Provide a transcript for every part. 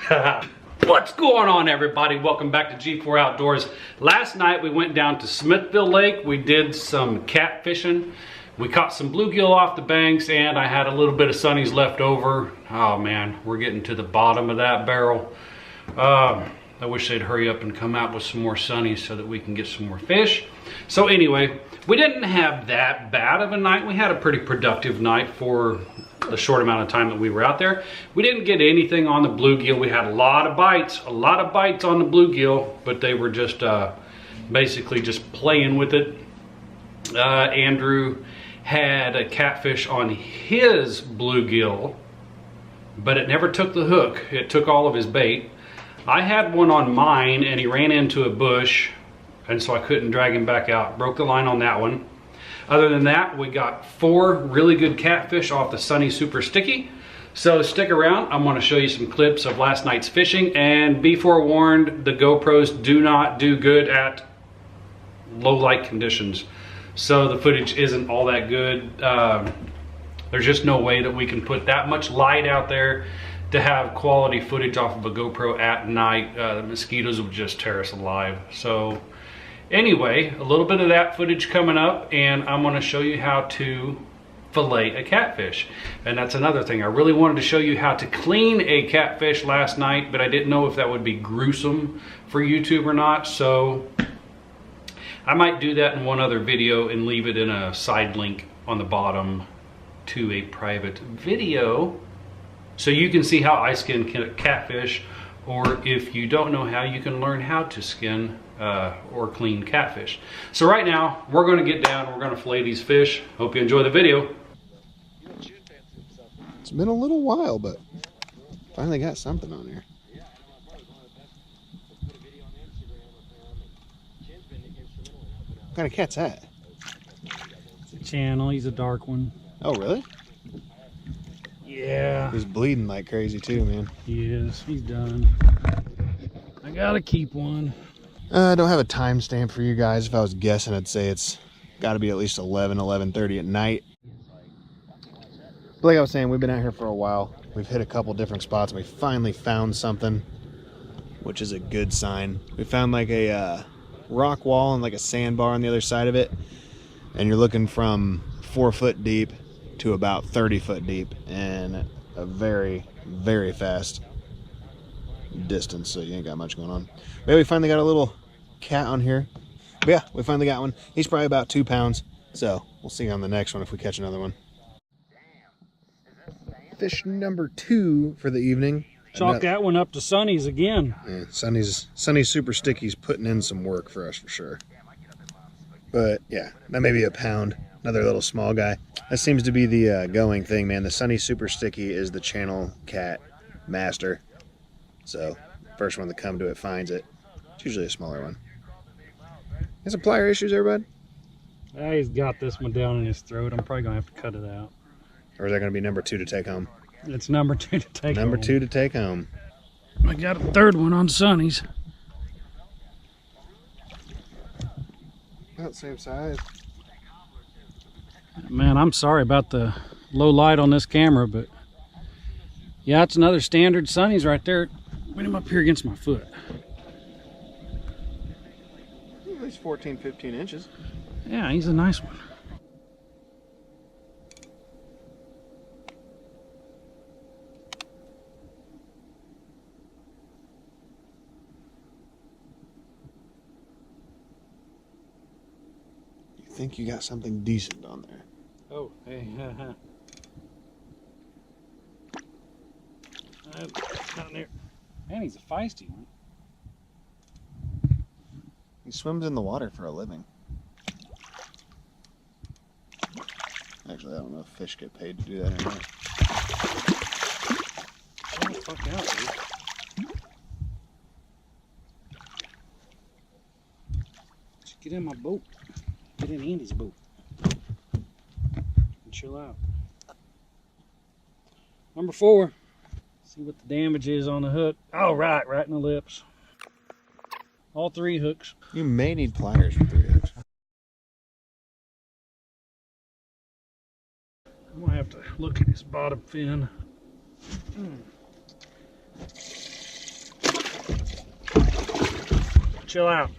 What's going on, everybody? Welcome back to G4 Outdoors. Last night we went down to Smithville Lake. We did some catfishing. We caught some bluegill off the banks, and I had a little bit of sunnies left over. Oh man, we're getting to the bottom of that barrel. I wish they'd hurry up and come out with some more sunnies so that we can get some more fish. So anyway, we didn't have that bad of a night. We had a pretty productive night for the short amount of time that we were out there. We didn't get anything on the bluegill. We had a lot of bites on the bluegill, but they were just basically just playing with it. Andrew had a catfish on his bluegill, but it never took the hook. It took all of his bait. I had one on mine and he ran into a bush, and so I couldn't drag him back out. Broke the line on that one. Other than that, we got 4 really good catfish off the Sunny Super Sticky. So stick around. I'm going to show you some clips of last night's fishing, and be forewarned, the GoPros do not do good at low light conditions. So the footage isn't all that good. There's just no way that we can put that much light out there to have quality footage off of a GoPro at night. The mosquitoes would just tear us alive. So anyway, a little bit of that footage coming up, and I'm going to show you how to fillet a catfish. And that's another thing. I really wanted to show you how to clean a catfish last night, but I didn't know if that would be gruesome for YouTube or not. So I might do that in one other video and leave it in a side link on the bottom to a private video, so you can see how I skin catfish, or if you don't know how, you can learn how to skin or clean catfish. So right now, we're going to get down, we're going to fillet these fish. Hope you enjoy the video. It's been a little while, but finally got something on here. What kind of cat's that? It's a channel, he's a dark one. Oh, really? Yeah. He's bleeding like crazy too, man. He is. He's done. I gotta keep one. I don't have a timestamp for you guys. If I was guessing, I'd say it's got to be at least 11:30 at night. But like I was saying, we've been out here for a while. We've hit a couple different spots, and we finally found something, which is a good sign. We found like a rock wall and like a sandbar on the other side of it, and you're looking from 4 foot deep to about 30 foot deep in a very, very fast distance, so you ain't got much going on. But we finally got a little cat on here. But yeah, we finally got one. He's probably about 2 pounds, so we'll see on the next one if we catch another one. Fish number 2 for the evening. Chalk that one up to Sunny's again. Yeah, Sunny's Super Sticky's putting in some work for us for sure. But yeah, that may be a pound. Another little small guy. That seems to be the going thing, man. The Sunny Super Sticky is the channel cat master. So, first one to come to it finds it. It's usually a smaller one. Got some plier issues there, bud? He's got this one down in his throat. I'm probably going to have to cut it out. Or is that going to be number 2 to take home? It's number 2 to take home. Number 2 to take home. I got a 3rd one on Sunny's. About the same size. Man, I'm sorry about the low light on this camera, but yeah, it's another standard Sunny's right there. Put him up here against my foot. At least 14, 15 inches. Yeah, he's a nice one. You think you got something decent on there? Oh, hey, down there. Man, he's a feisty one. He swims in the water for a living. Actually, I don't know if fish get paid to do that or not. Oh, fuck out, dude. Just get in my boat. Get in Andy's boat. And chill out. Number 4. See what the damage is on the hook. Oh, right in the lips. All 3 hooks. You may need pliers for 3 hooks. I'm gonna have to look at this bottom fin. Chill out.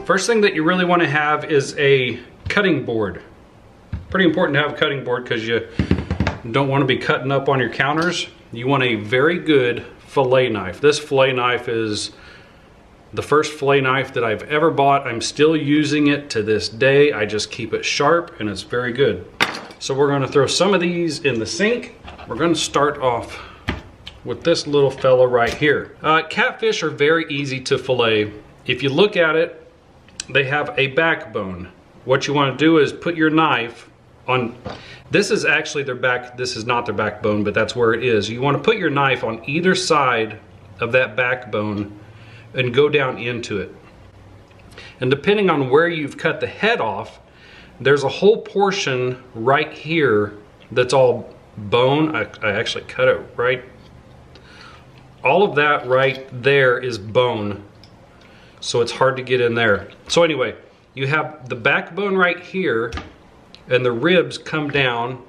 First thing that you really want to have is a cutting board. Pretty important to have a cutting board because you don't want to be cutting up on your counters. You want a very good fillet knife. This fillet knife is the first fillet knife that I've ever bought. I'm still using it to this day. I just keep it sharp and it's very good. So we're going to throw some of these in the sink. We're going to start off with this little fella right here. Catfish are very easy to fillet. If you look at it, they have a backbone. What you want to do is put your knife on, this is actually their back, this is not their backbone, but that's where it is. You want to put your knife on either side of that backbone and go down into it. And depending on where you've cut the head off, there's a whole portion right here that's all bone. I actually cut it right. All of that right there is bone. So it's hard to get in there. So anyway, you have the backbone right here and the ribs come down.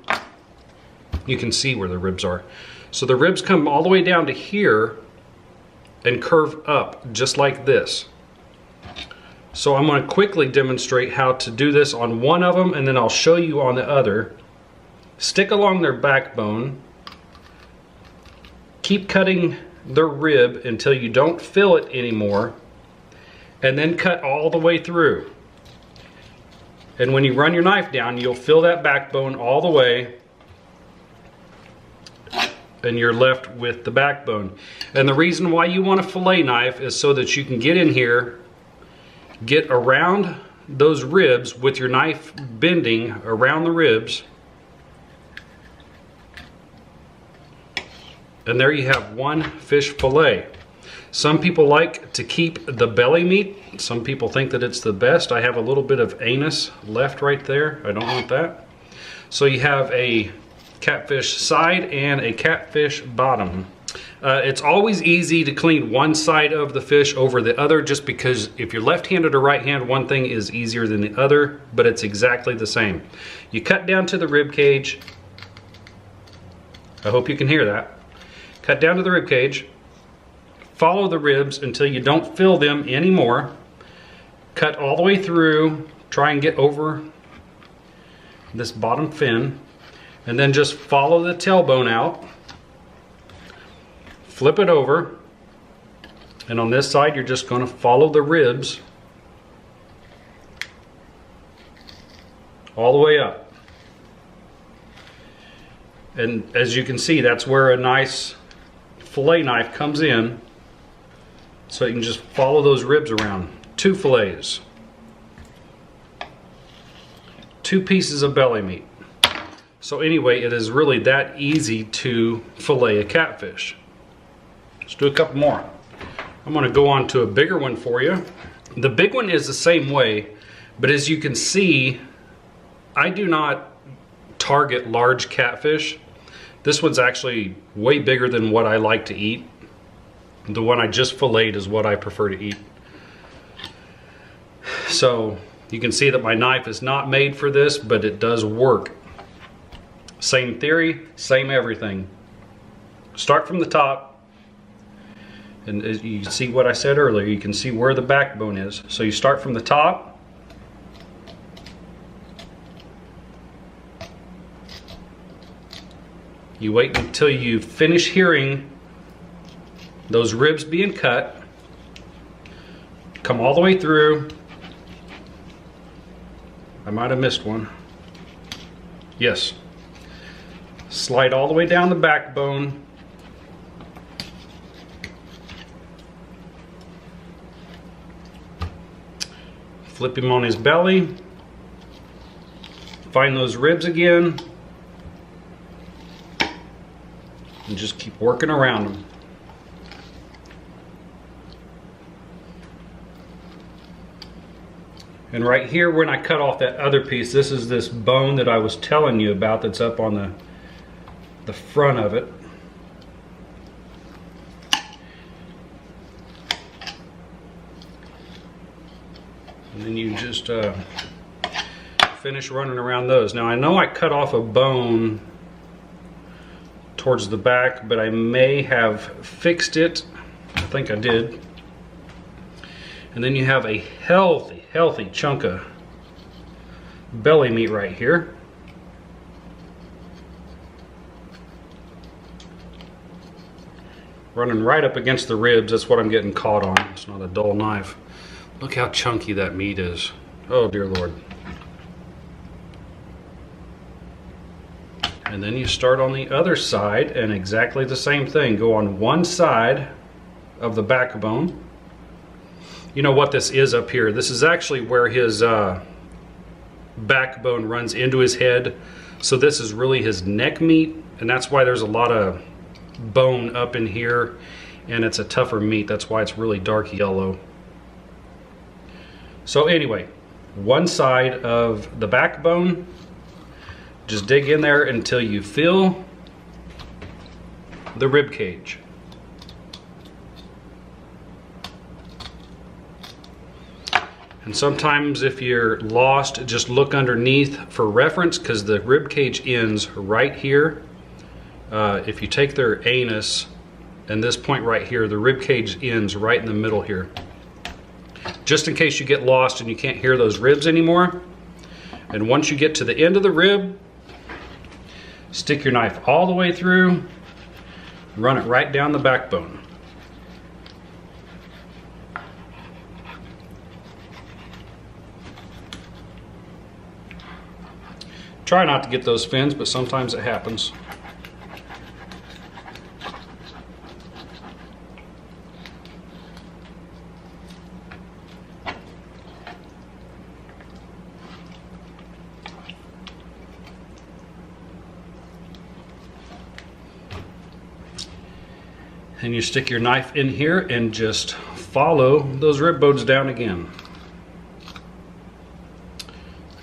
You can see where the ribs are. So the ribs come all the way down to here and curve up just like this. So I'm going to quickly demonstrate how to do this on one of them and then I'll show you on the other. Stick along their backbone. Keep cutting the rib until you don't feel it anymore. And then cut all the way through. And when you run your knife down, you'll feel that backbone all the way and you're left with the backbone. And the reason why you want a fillet knife is so that you can get in here, get around those ribs with your knife bending around the ribs. And there you have one fish fillet. Some people like to keep the belly meat. Some people think that it's the best. I have a little bit of anus left right there. I don't want that. So you have a catfish side and a catfish bottom. It's always easy to clean one side of the fish over the other just because if you're left-handed or right-handed, one thing is easier than the other, but it's exactly the same. You cut down to the rib cage. I hope you can hear that. Cut down to the rib cage. Follow the ribs until you don't feel them anymore. Cut all the way through. Try and get over this bottom fin. And then just follow the tailbone out. Flip it over. And on this side, you're just going to follow the ribs all the way up. And as you can see, that's where a nice fillet knife comes in. So you can just follow those ribs around. 2 fillets. 2 pieces of belly meat. So anyway, it is really that easy to fillet a catfish. Let's do a couple more. I'm going to go on to a bigger one for you. The big one is the same way, but as you can see, I do not target large catfish. This one's actually way bigger than what I like to eat. The one I just filleted is what I prefer to eat. So you can see that my knife is not made for this, but it does work. Same theory, same everything. Start from the top. And as you see what I said earlier, you can see where the backbone is. So you start from the top. You wait until you finish hearing those ribs being cut. Come all the way through. I might have missed one. Yes. Slide all the way down the backbone. Flip him on his belly. Find those ribs again. And just keep working around them. And right here, when I cut off that other piece, this is this bone that I was telling you about that's up on the front of it. And then you just finish running around those. Now I know I cut off a bone towards the back, but I may have fixed it. I think I did. And then you have a healthy chunk of belly meat right here. Running right up against the ribs, that's what I'm getting caught on. It's not a dull knife. Look how chunky that meat is. Oh dear Lord. And then you start on the other side and exactly the same thing. Go on one side of the backbone. You know what this is up here? This is actually where his backbone runs into his head. So this is really his neck meat, and that's why there's a lot of bone up in here, and it's a tougher meat. That's why it's really dark yellow. So anyway, one side of the backbone. Just dig in there until you feel the rib cage. And sometimes if you're lost, just look underneath for reference, because the rib cage ends right here. If you take their anus and this point right here, the rib cage ends right in the middle here. Just in case you get lost and you can't hear those ribs anymore. And once you get to the end of the rib, stick your knife all the way through, run it right down the backbone. Try not to get those fins, but sometimes it happens. And you stick your knife in here and just follow those rib bones down again.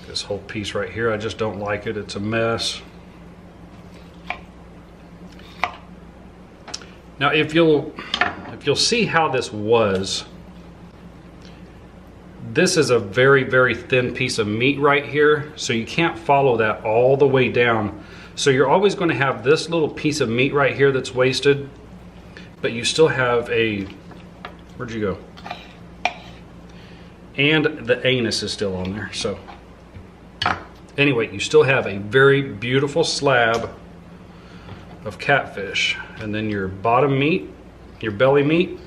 This whole piece right here, I just don't like it. It's a mess. Now if you'll see how this was, this is a very thin piece of meat right here, so you can't follow that all the way down. So you're always going to have this little piece of meat right here that's wasted, but you still have a, where'd you go? And the anus is still on there. So anyway, you still have a very beautiful slab of catfish. And then your bottom meat, your belly meat.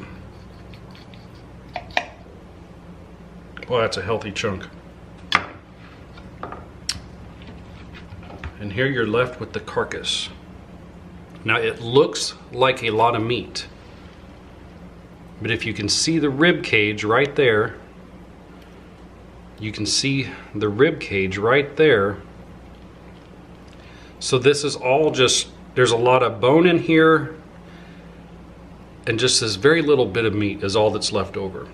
Boy, that's a healthy chunk. And here you're left with the carcass. Now it looks like a lot of meat, but if you can see the rib cage right there, you can see the rib cage right there. So this is all just, there's a lot of bone in here, and just this very little bit of meat is all that's left over.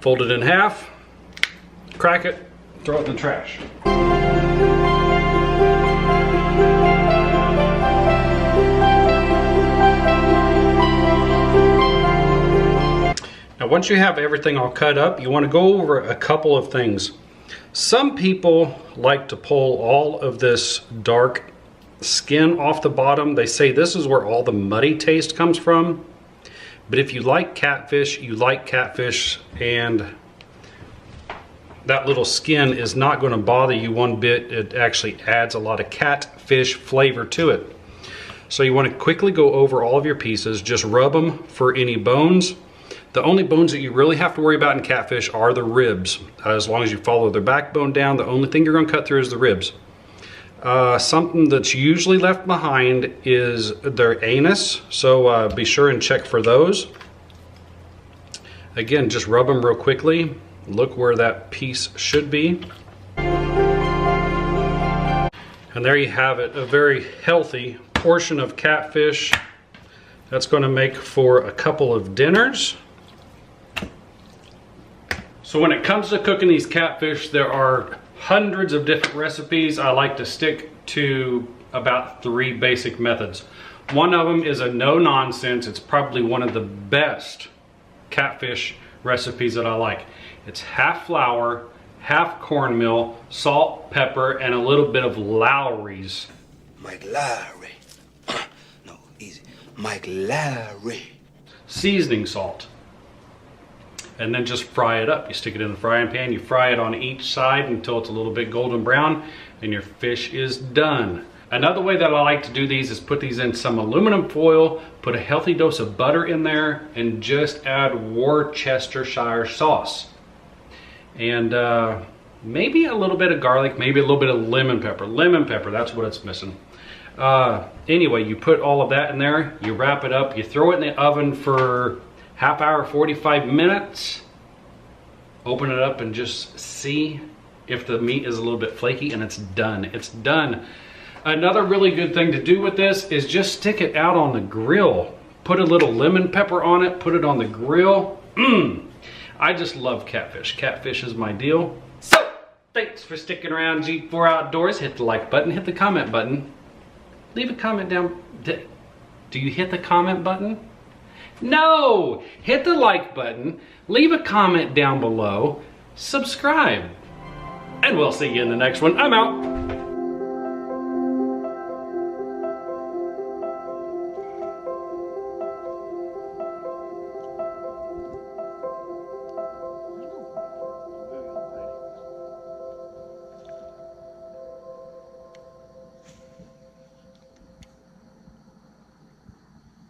Fold it in half, crack it, throw it in the trash. Now once you have everything all cut up, you want to go over a couple of things. Some people like to pull all of this dark skin off the bottom. They say this is where all the muddy taste comes from. But if you like catfish, and that little skin is not going to bother you one bit. It actually adds a lot of catfish flavor to it. So you want to quickly go over all of your pieces, just rub them for any bones. The only bones that you really have to worry about in catfish are the ribs. As long as you follow their backbone down, the only thing you're going to cut through is the ribs. Something that's usually left behind is their anus, so be sure and check for those. Again, just rub them real quickly. Look where that piece should be. And there you have it, a very healthy portion of catfish. That's going to make for a couple of dinners. So when it comes to cooking these catfish, there are hundreds of different recipes. I like to stick to about 3 basic methods. One of them is a no-nonsense. It's probably one of the best catfish recipes that I like. It's half flour, half cornmeal, salt, pepper, and a little bit of Lowry's Mike Larry. No, easy. Mike Larry. Seasoning salt. And then just fry it up. You stick it in the frying pan, you fry it on each side until it's a little bit golden brown, and your fish is done. Another way that I like to do these is put these in some aluminum foil, put a healthy dose of butter in there, and just add Worcestershire sauce. And maybe a little bit of garlic, maybe a little bit of lemon pepper. Lemon pepper, that's what it's missing. Anyway, you put all of that in there, you wrap it up, you throw it in the oven for half hour, 45 minutes. Open it up and just see if the meat is a little bit flaky, and it's done. It's done. Another really good thing to do with this is just stick it out on the grill. Put a little lemon pepper on it, put it on the grill. I just love catfish. Catfish is my deal. So, thanks for sticking around G4 Outdoors. Hit the like button, hit the comment button. Leave a comment down. Do you hit the comment button? No! Hit the like button, leave a comment down below, subscribe. And we'll see you in the next one. I'm out.